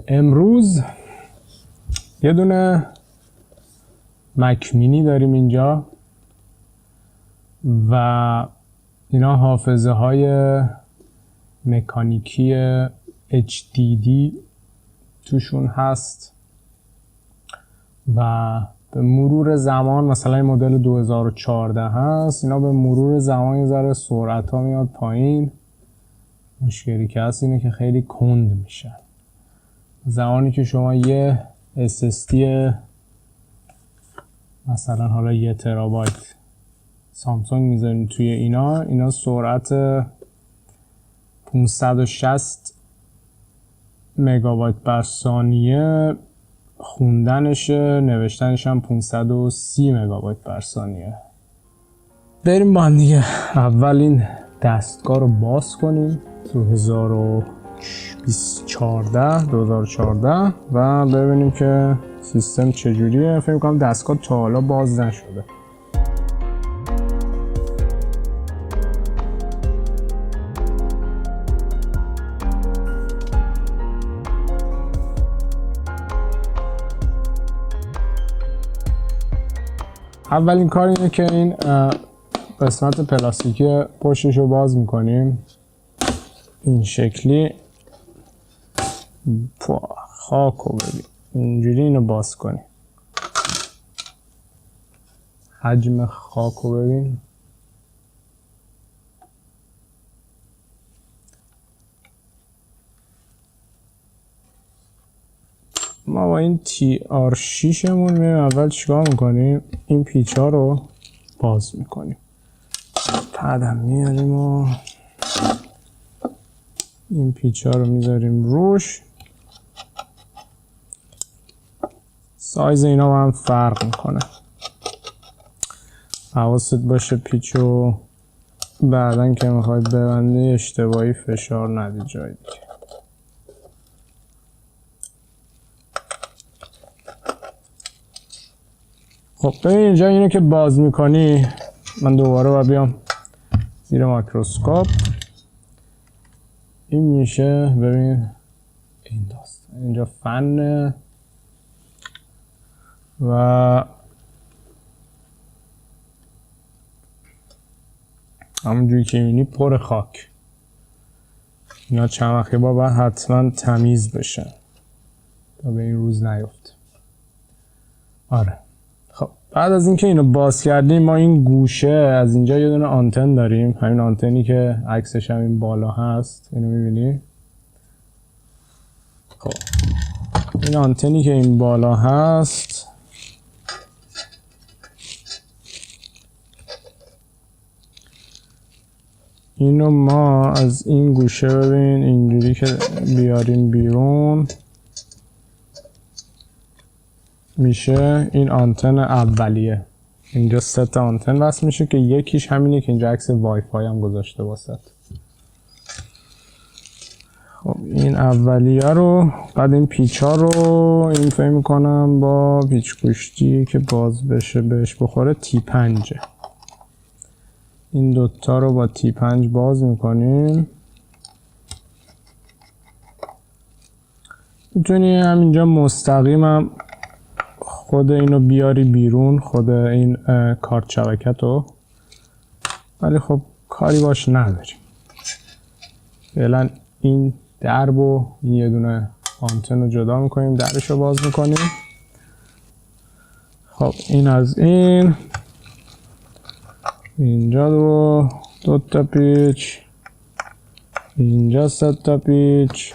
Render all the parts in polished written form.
امروز یه دونه مک مینی داریم اینجا و اینا حافظه های مکانیکی HDD توشون هست و به مرور زمان مثلا این مدل 2014 هست، اینا به مرور زمان یه ذره سرعت ها میاد پایین. مشکلی که هست اینه که خیلی کند میشن. زمانی که شما یه SSD مثلا حالا 1 ترابایت سامسونگ میذارین توی اینا سرعت 560 مگابایت بر ثانیه خوندنشه، نوشتنش هم 530 مگابایت بر ثانیه. بریم با هم دیگه اول این دستگاه رو باز کنیم 2014 و ببینیم که سیستم چجوریه. فکر کنم دستگاه تا حالا باز نشده. اولین کار اینه که این قسمت پلاستیکی پشتش رو باز میکنیم این شکلی. خاکو ببین اینجوری اینو باز کنیم. حجم خاکو ببین. ما با این TR6 مون میریم اول چیکار میکنیم؟ این پیچ ها رو باز میکنیم. بعدم میاریم و این پیچ ها رو میذاریم روش. سایز اینا با هم فرق میکنه. حواست باشه پیچو بعدن که میخوای ببندی اشتباهی فشار ندی جای دیگه. خب ببین اینجا اینو که باز میکنی، من دوباره باید بیام زیر میکروسکوپ. این میشه ببین این داست اینجا فن و همونجوری که میبینی پر خاک. اینا چند وقتی باید حتما تمیز بشن تا به این روز نیفته. آره خب بعد از اینکه اینو باز کردیم ما این گوشه از اینجا یه دونه آنتن داریم. همین آنتنی که عکسش هم این بالا هست، اینو میبینی. خب این آنتنی که این بالا هست اینو ما از این گوشه ببین اینجوری که بیاریم بیرون میشه این آنتن اولیه. اینجا 3 تا آنتن وصل میشه که یکیش همینه که اینجا عکس وای فای هم گذاشته واسط. خب این اولیه رو بعد این پیچ ها رو این فکر میکنم با پیچ گوشتی که باز بشه بهش بخوره T5. این دوتا رو با T5 باز میکنیم. میتونی همینجا مستقیم هم خود اینو بیاری بیرون، خود این کارت شبکت رو، ولی خب کاری باش نداریم. فعلا این درب و این یه دونه آنتن رو جدا میکنیم، درش رو باز میکنیم. خب این از این اینجا دو تا پیچ، اینجا 3 تا پیچ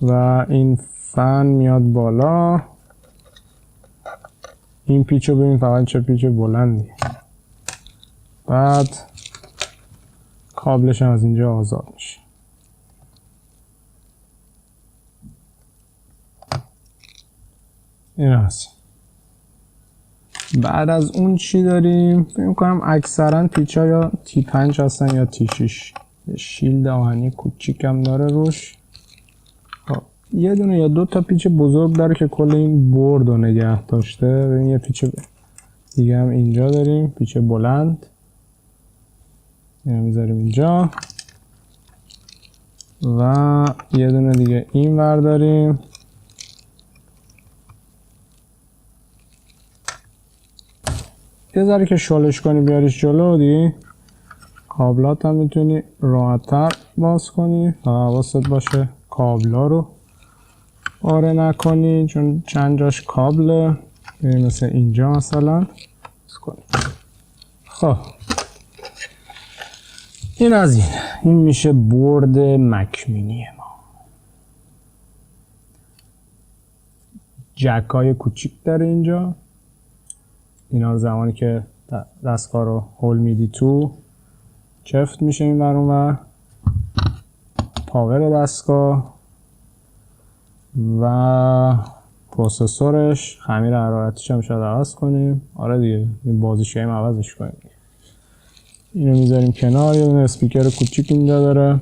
و این فن میاد بالا. این پیچ رو ببین فقط چه پیچ بلندی. بعد کابلش هم از اینجا آزاد میشه. این هست. بعد از اون چی داریم؟ فکر می‌کنم اکثرا پیچ‌ها یا T5 هستن یا T6. یه شیلد آهنی کوچیک هم داره روش. خب یه دونه یا 2 تا پیچ بزرگ داره که کل این بورد رو نگه داشته. ببین یه پیچ دیگه هم اینجا داریم، پیچ بلند. اینو میذاریم اینجا. و یه دونه دیگه این ور داریم. یه ذره که شلش کنی بیاریش جلو دیگه کابلات هم میتونی راحت‌تر باز کنی. فقط حواست باشه کابلا رو پاره نکنی چون چند جاش کابله، مثل اینجا مثلا باز کنی. خب این از این میشه برد مک مینی ما. جک های کوچیک داره اینجا، اینا رو زمانی که دستگاه رو هول میدی تو چفت میشه این ور اون ور. پاور دستگاه و پروسسورش، خمیر حرارتیش هم شاید عوض کنیم. آره دیگه این بازیش هم عوضش کنیم. اینو میذاریم کنار. یه دونه اسپیکر کوچیک اینجا داره.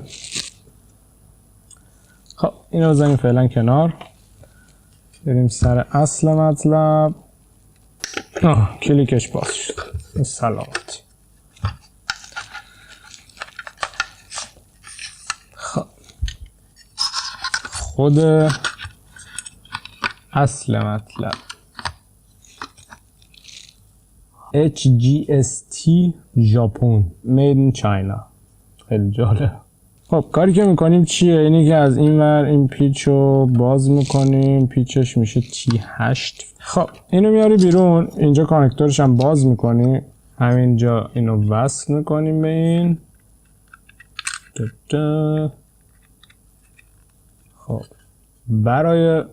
خب اینو بذاریم فعلا کنار. بریم سر اصل مطلب. کلیکش باز شد. سلامتی. خب خود اصل مطلب HGST ژاپن made in China. خیلی جالب. خب کاری که میکنیم چیه؟ اینی که از این ور این پیچ رو باز میکنیم، پیچش میشه T8. خب اینو میاری بیرون، اینجا کانکتورش هم باز میکنی، همینجا اینو وصل میکنیم به این. خب برای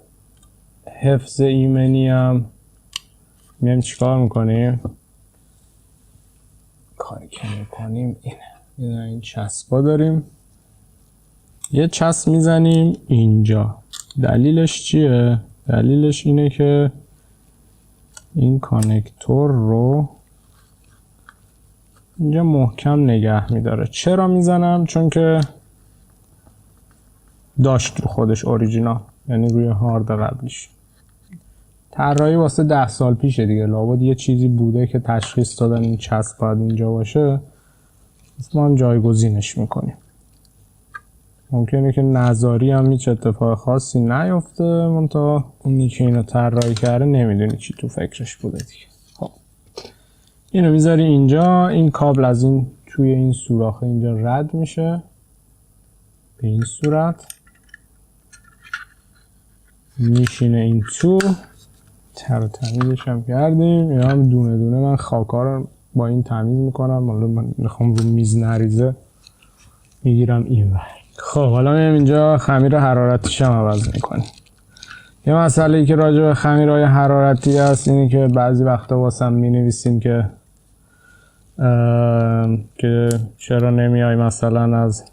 حفظ ایمنی هم میایم چیکار میکنیم؟ کاری که میکنیم اینه، این چسبا داریم، یه چسب میزنیم اینجا. دلیلش چیه؟ دلیلش اینه که این کانکتور رو اینجا محکم نگه میداره. چرا میزنم؟ چون که داشت رو خودش اوریجینال، یعنی روی هارد قبلیش. طراحی واسه 10 سال پیشه دیگه، لابد یه چیزی بوده که تشخیص دادن این چسب باید اینجا باشه، ما هم جایگزینش میکنیم. ممکنه که نظاری هم هیچ اتفاق خاصی نیفته، منتها اونی که اینو طراحی کرده نمیدونی چی تو فکرش بوده دیگه. خب اینو میذاری اینجا. این کابل از این توی این سوراخ اینجا رد میشه به این صورت، میشینه این تو. تر تمیزش هم کردیم. یا هم دونه دونه من خاکا رو با این تمیز میکنم. حالا من میخوام رو میز نریزه میگیرم این ور. خب حالا میام اینجا خمیر حرارتیش هم عوض میکنیم. یه مسئله ای که راجع به خمیرهای حرارتی هست اینه که بعضی وقتا واسم مینویسین که چرا نمیای مثلا از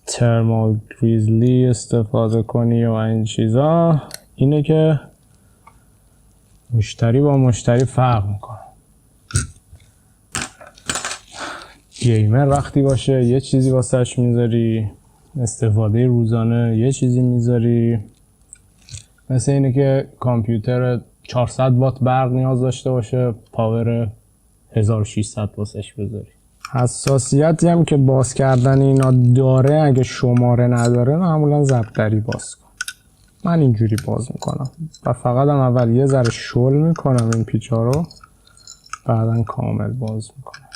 ترمال گریزلی استفاده کنی و این چیزا. اینه که مشتری با مشتری فرق میکنه. گیمر وقتی باشه یه چیزی واسهش میذاری، استفاده روزانه یه چیزی میذاری. مثل اینه که کامپیوتر 400 وات برق نیاز داشته باشه، پاور 1600 واسش بذاری. حساسیتی هم که باز کردن اینا داره، اگه شماره نداره معمولا ضبطری باز کن. من اینجوری باز میکنم و فقط هم اول یه ذره شل میکنم این پیچا رو، بعدا کامل باز میکنم.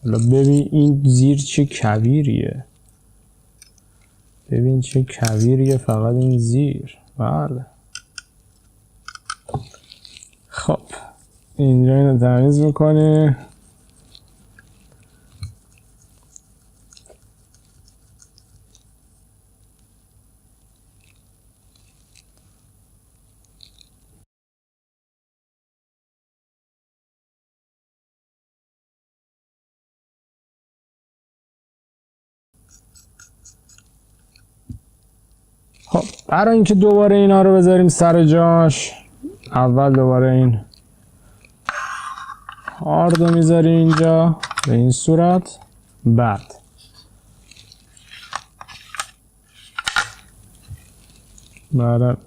حالا ببین این زیر چه کویریه، ببین چه کویریه فقط این زیر. بله خب اینجا اینو تمیز میکنی. خب برای اینکه دوباره اینا رو بذاریم سر جاش، اول دوباره این هارد رو میذاری اینجا به این صورت، بعد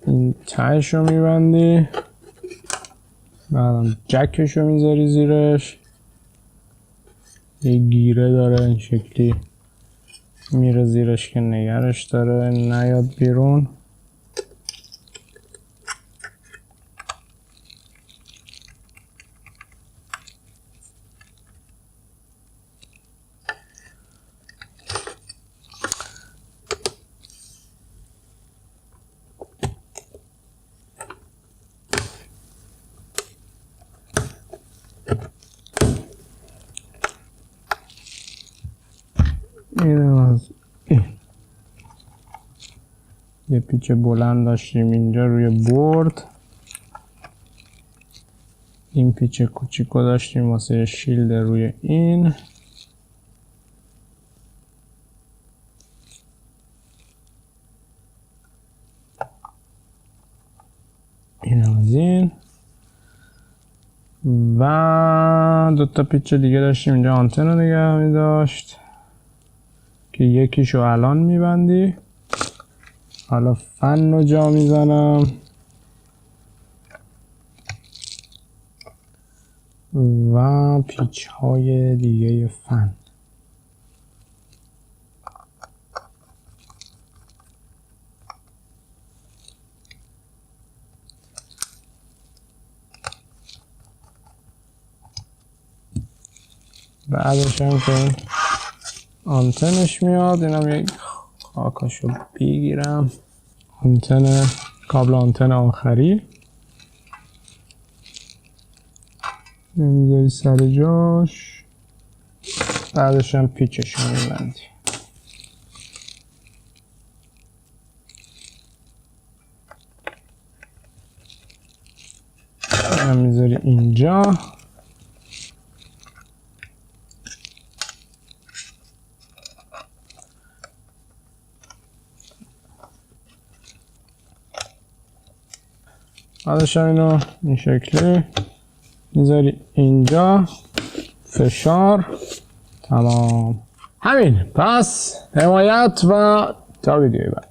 این تهش رو میبندی، بعدم جکش رو میذاری زیرش، یه گیره داره این شکلی میره زیرش که نگرش داره نیاد بیرون. یه پیچ بلند داشتیم اینجا روی بورد، این پیچ کوچیکو داشتیم واسه شیلد روی این. این از این و دوتا پیچ دیگه داشتیم اینجا آنتن رو نگه می داشت که یکیشو الان میبندی. حالا فن رو جا میزنم و پیچ های دیگه فن. بعدش هم که آنتنش میاد، اینم یک خاکاشو بگیرم. آنتن، کابل آنتن آخری میذاری سر جاش، بعدش هم پیچشو میبندی. اینم میذاری اینجا. بعدش هم اینو این شکلی میذاری اینجا، فشار، تمام. همین. پس حمایت و تا ویدیوی بعد.